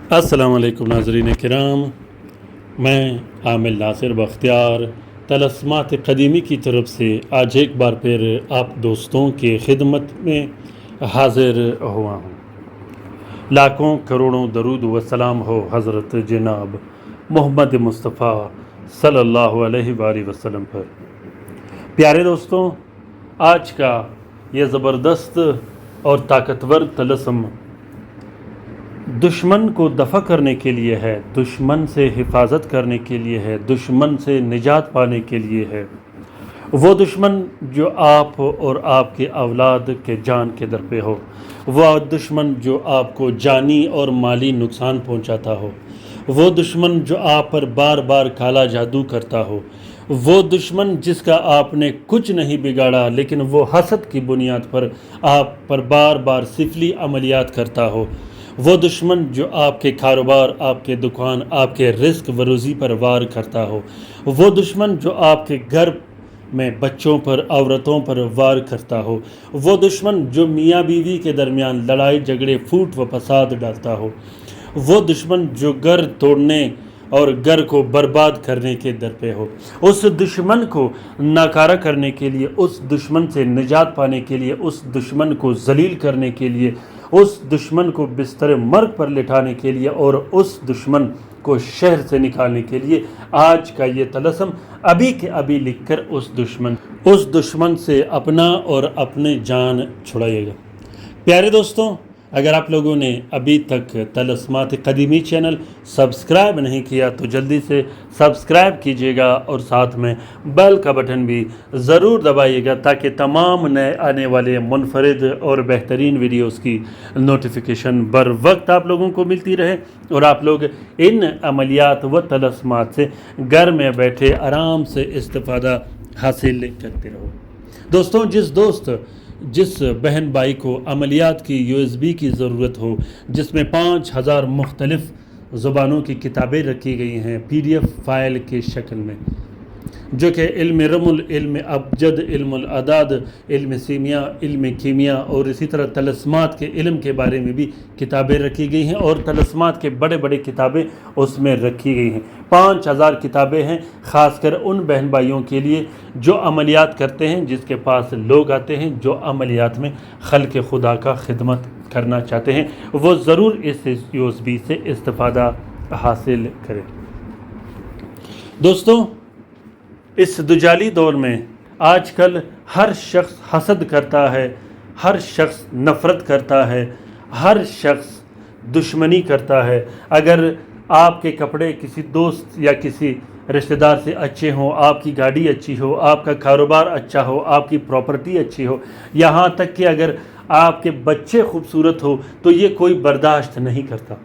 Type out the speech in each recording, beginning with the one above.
अस्सलाम वालेकुम नाज़रीन किराम, मैं आमिल नासिर बख्तियार तलस्मात क़दीमी की तरफ से आज एक बार फिर आप दोस्तों की खिदमत में हाज़िर हुआ हूँ। लाखों करोड़ों दरूद व सलाम हो हज़रत जनाब मोहम्मद मुस्तफ़ा सल्लल्लाहु अलैहि वसल्लम पर। प्यारे दोस्तों, आज का ये ज़बरदस्त और ताकतवर तलस्म दुश्मन को दफ़ा करने के लिए है, दुश्मन से हिफाजत करने के लिए है, दुश्मन से निजात पाने के लिए है। वो दुश्मन जो आप और आपके औलाद के जान के दर पे हो, वह दुश्मन जो आपको जानी और माली नुकसान पहुंचाता हो, वो दुश्मन जो आप पर बार बार काला जादू करता हो, वो दुश्मन जिसका आपने कुछ नहीं बिगाड़ा लेकिन वो हसद की बुनियाद पर आप पर बार बार सिफली अमलियात करता हो, वो दुश्मन जो आपके कारोबार, आपके दुकान, आपके रिस्क व रोज़ी पर वार करता हो, वो दुश्मन जो आपके घर में बच्चों पर, औरतों पर वार करता हो, वो दुश्मन जो मियाँ बीवी के दरमियान लड़ाई झगड़े, फूट व फसाद डालता हो, वो दुश्मन जो घर तोड़ने और घर को बर्बाद करने के दर पे हो, उस दुश्मन को नाकारा करने के लिए, उस दुश्मन से निजात पाने के लिए, उस दुश्मन को जलील करने के लिए, उस दुश्मन को बिस्तर मर्ग पर लिटाने के लिए और उस दुश्मन को शहर से निकालने के लिए आज का ये तलस्म अभी के अभी लिखकर उस दुश्मन से अपना और अपने जान छुड़ाइएगा। प्यारे दोस्तों, अगर आप लोगों ने अभी तक तलस्मात क़दीमी चैनल सब्सक्राइब नहीं किया तो जल्दी से सब्सक्राइब कीजिएगा और साथ में बेल का बटन भी ज़रूर दबाइएगा ताकि तमाम नए आने वाले मुनफरिद और बेहतरीन वीडियोस की नोटिफिकेशन बर वक्त आप लोगों को मिलती रहे और आप लोग इन अमलियात व तलस्मात से घर में बैठे आराम से इस्तिफ़ादा हासिल करते रहो। दोस्तों, जिस बहन भाई को अमलियात की USB की ज़रूरत हो, जिसमें 5000 मुख्तलिफ़ ज़ुबानों की किताबें रखी गई हैं PDF फ़ाइल के शक्ल में, जो कि इल्म रमुल, इल्म अबजद, इल्म अदाद, इल्म सीमिया, इल्म कीमिया और इसी तरह तलस्मात के इल्म के बारे में भी किताबें रखी गई हैं और तलस्मात के बड़े बड़े किताबें उसमें रखी गई हैं। 5000 किताबें हैं, ख़ासकर उन बहन भाइयों के लिए जो अमलियात करते हैं, जिसके पास लोग आते हैं जो अमलियात में खल्क़ खुदा का खिदमत करना चाहते हैं, वो ज़रूर इस USB से इस्तिफ़ादा हासिल करें। दोस्तों, इस दुजाली दौर में आजकल हर शख्स हसद करता है, हर शख्स नफ़रत करता है, हर शख्स दुश्मनी करता है। अगर आपके कपड़े किसी दोस्त या किसी रिश्तेदार से अच्छे हों, आपकी गाड़ी अच्छी हो, आपका कारोबार अच्छा हो, आपकी प्रॉपर्टी अच्छी हो, यहाँ तक कि अगर आपके बच्चे खूबसूरत हो तो ये कोई बर्दाश्त नहीं करता,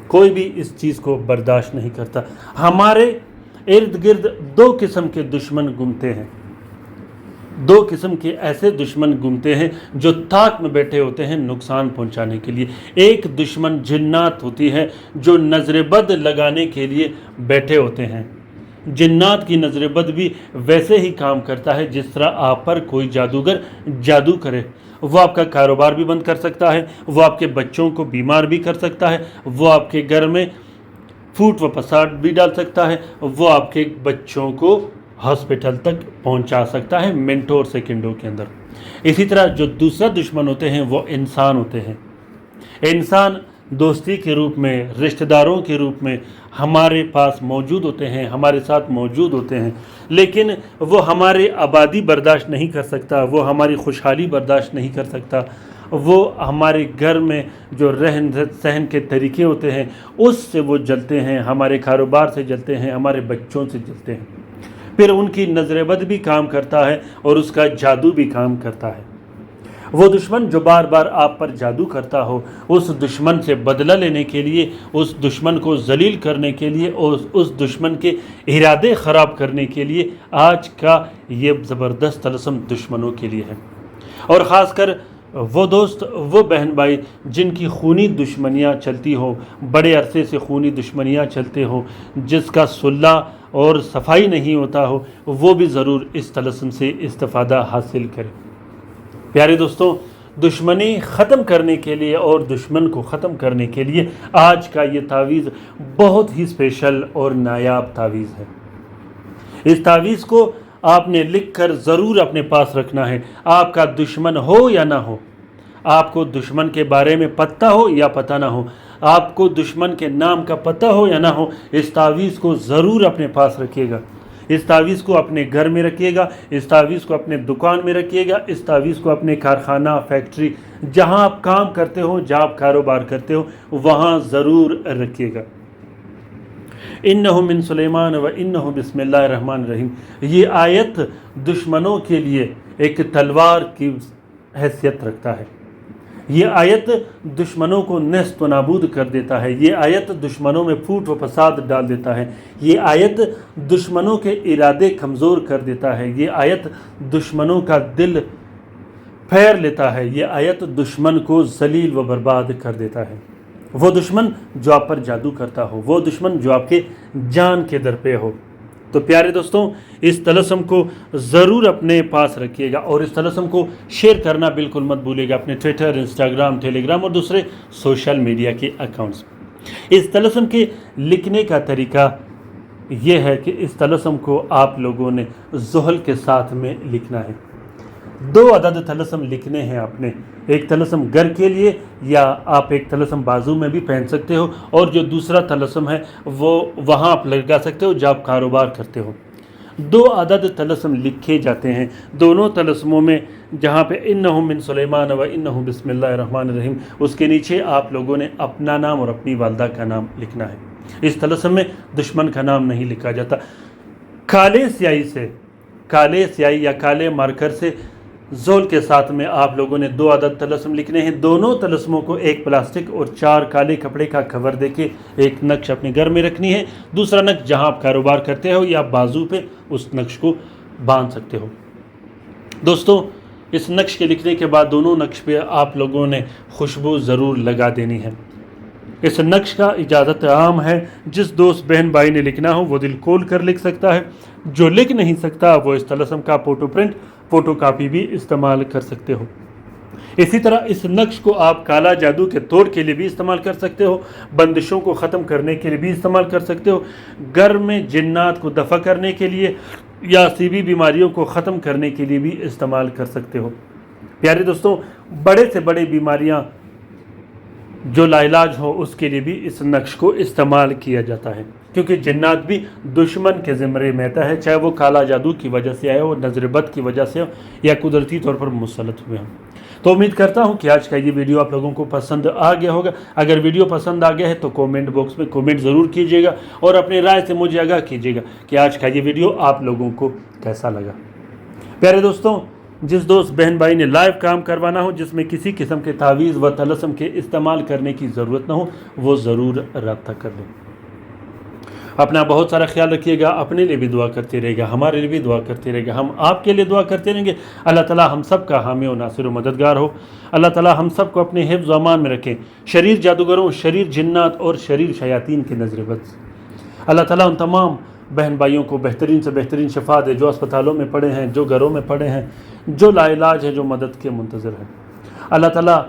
कोई भी इस चीज़ को बर्दाश्त नहीं करता। हमारे इर्द गिर्द दो किस्म के दुश्मन घूमते हैं, दो किस्म के ऐसे दुश्मन घूमते हैं जो ताक में बैठे होते हैं नुकसान पहुंचाने के लिए। एक दुश्मन जिन्नात होती है जो नज़र-ए-बद लगाने के लिए बैठे होते हैं। जिन्नात की नज़र-ए-बद भी वैसे ही काम करता है जिस तरह आप पर कोई जादूगर जादू करे। वो आपका कारोबार भी बंद कर सकता है, वो आपके बच्चों को बीमार भी कर सकता है, वो आपके घर में फूट व फसाद भी डाल सकता है, वो आपके बच्चों को हॉस्पिटल तक पहुंचा सकता है मिनटों और सेकंडों के अंदर। इसी तरह जो दूसरा दुश्मन होते हैं वो इंसान होते हैं। इंसान दोस्ती के रूप में, रिश्तेदारों के रूप में हमारे पास मौजूद होते हैं, हमारे साथ मौजूद होते हैं, लेकिन वो हमारे आबादी बर्दाश्त नहीं कर सकता, वो हमारी खुशहाली बर्दाश्त नहीं कर सकता, वो हमारे घर में जो रहन सहन के तरीके होते हैं उससे वो जलते हैं, हमारे कारोबार से जलते हैं, हमारे बच्चों से जलते हैं। फिर उनकी नज़र-ए-बद भी काम करता है और उसका जादू भी काम करता है। वो दुश्मन जो बार बार आप पर जादू करता हो, उस दुश्मन से बदला लेने के लिए, उस दुश्मन को जलील करने के लिए, उस दुश्मन के इरादे ख़राब करने के लिए आज का ये ज़बरदस्त तलस्म दुश्मनों के लिए है। और ख़ासकर वो दोस्त, वो बहन भाई जिनकी खूनी दुश्मनियाँ चलती हो, बड़े अरसे से खूनी दुश्मनियाँ चलते हो, जिसका सुलह और सफाई नहीं होता हो, वो भी ज़रूर इस तलस्म से इस्तिफ़ादा हासिल करें। प्यारे दोस्तों, دشمنی ختم کرنے کے لیے اور دشمن کو ختم کرنے کے لیے آج کا یہ تعویذ بہت ہی اسپیشل اور نایاب تعویذ ہے۔ اس تعویذ کو آپ نے لکھ کر ضرور اپنے پاس رکھنا ہے، آپ کا دشمن ہو یا نہ ہو، آپ کو دشمن کے بارے میں پتہ ہو یا پتہ نہ ہو، آپ کو دشمن کے نام کا پتہ ہو یا نہ ہو، اس تعویذ کو ضرور اپنے پاس رکھیے گا۔ اس تعویذ کو اپنے گھر میں رکھیے گا، اس تعویذ کو اپنے دکان میں رکھیے گا، اس تعویذ کو اپنے کارخانہ، فیکٹری، جہاں آپ کام کرتے ہو، جہاں آپ کاروبار کرتے ہو، وہاں ضرور رکھیے گا۔ انہ من سلیمان و انہ بسم اللہ الرحمن الرحیم، یہ آیت دشمنوں کے لیے ایک تلوار کی حیثیت رکھتا ہے۔ یہ آیت دشمنوں کو نیست و نابود کر دیتا ہے، یہ آیت دشمنوں میں پھوٹ و فساد ڈال دیتا ہے، یہ آیت دشمنوں کے ارادے کمزور کر دیتا ہے، یہ آیت دشمنوں کا دل پھیر لیتا ہے، یہ آیت دشمن کو ذلیل و برباد کر دیتا ہے۔ وہ دشمن جو آپ پر جادو کرتا ہو، وہ دشمن جو آپ کے جان کے در پہ ہو۔ تو پیارے دوستوں، اس طلسم کو ضرور اپنے پاس رکھیے گا اور اس طلسم کو شیئر کرنا بالکل مت بھولے گا اپنے ٹویٹر، انسٹاگرام، ٹیلی گرام اور دوسرے سوشل میڈیا کے اکاؤنٹس۔ اس طلسم کے لکھنے کا طریقہ یہ ہے کہ اس طلسم کو آپ لوگوں نے زحل کے ساتھ میں لکھنا ہے۔ 2 عدد طلسم لکھنے ہیں آپ نے، ایک طلسم گر کے لیے، یا آپ ایک طلسم بازو میں بھی پہن سکتے ہو، اور جو دوسرا طلسم ہے وہ وہاں آپ لگا سکتے ہو جہاں آپ کاروبار کرتے ہو۔ 2 عدد طلسم لکھے جاتے ہیں، دونوں طلسموں میں جہاں پہ انہ من سلیمان و انہ بسم اللہ الرحمن الرحیم، اس کے نیچے آپ لوگوں نے اپنا نام اور اپنی والدہ کا نام لکھنا ہے۔ اس طلسم میں دشمن کا نام نہیں لکھا جاتا۔ کالے سیاہی یا کالے مارکر سے زحل کے ساتھ میں آپ لوگوں نے 2 عدد طلسم لکھنے ہیں۔ دونوں طلسموں کو ایک پلاسٹک اور 4 کالے کپڑے کا کور دے کے ایک نقش اپنے گھر میں رکھنی ہے، دوسرا نقش جہاں آپ کاروبار کرتے ہو یا بازو پہ اس نقش کو باندھ سکتے ہو۔ دوستوں، اس نقش کے لکھنے کے بعد دونوں نقش پہ آپ لوگوں نے خوشبو ضرور لگا دینی ہے۔ اس نقش کا اجازت عام ہے، جس دوست بہن بھائی نے لکھنا ہو وہ دل کھول کر لکھ سکتا ہے، جو لکھ نہیں سکتا وہ اس طلسم کا فوٹو کاپی بھی استعمال کر سکتے ہو۔ اسی طرح اس نقش کو آپ کالا جادو کے توڑ کے لیے بھی استعمال کر سکتے ہو، بندشوں کو ختم کرنے کے لیے بھی استعمال کر سکتے ہو، گھر میں جنات کو دفع کرنے کے لیے یا سیبی بیماریوں کو ختم کرنے کے لیے بھی استعمال کر سکتے ہو۔ پیارے دوستوں، بڑے سے بڑے بیماریاں جو لا علاج ہو اس کے لیے بھی اس نقش کو استعمال کیا جاتا ہے، کیونکہ جنات بھی دشمن کے زمرے میں آتا ہے، چاہے وہ کالا جادو کی وجہ سے آئے ہو، نظر بد کی وجہ سے ہو یا قدرتی طور پر مسلط ہوئے ہوں۔ تو امید کرتا ہوں کہ آج کا یہ ویڈیو آپ لوگوں کو پسند آ گیا ہوگا۔ اگر ویڈیو پسند آ گیا ہے تو کومنٹ باکس میں کومنٹ ضرور کیجیے گا اور اپنی رائے سے مجھے آگاہ کیجیے گا کہ آج کا یہ ویڈیو آپ لوگوں کو کیسا لگا۔ پیارے دوستوں، جس دوست بہن بھائی نے لائیو کام کروانا ہو جس میں کسی قسم کے تعویذ و طلسم کے استعمال کرنے کی ضرورت نہ ہو، وہ ضرور رابطہ کر لیں۔ اپنا بہت سارا خیال رکھیے گا، اپنے لیے بھی دعا کرتے رہے گا، ہمارے لیے بھی دعا کرتے رہے گا، ہم آپ کے لیے دعا کرتے رہیں گے۔ اللہ تعالیٰ ہم سب کا حامی و ناصر و مددگار ہو۔ اللہ تعالیٰ ہم سب کو اپنے حفظ و امان میں رکھیں، شریر جادوگروں، شریر جنات اور شریر شیاطین کے نظر بد سے۔ اللہ تعالیٰ ان تمام بہن بھائیوں کو بہترین سے بہترین شفا دے، جو اسپتالوں میں پڑے ہیں، جو گھروں میں پڑے ہیں، جو لا علاج ہیں، جو مدد کے منتظر ہیں۔ اللہ تعالیٰ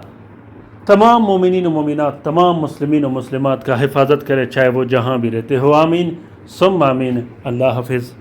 تمام مومنین و مومنات، تمام مسلمین و مسلمات کا حفاظت کرے، چاہے وہ جہاں بھی رہتے ہو۔ آمین ثم آمین۔ اللہ حافظ۔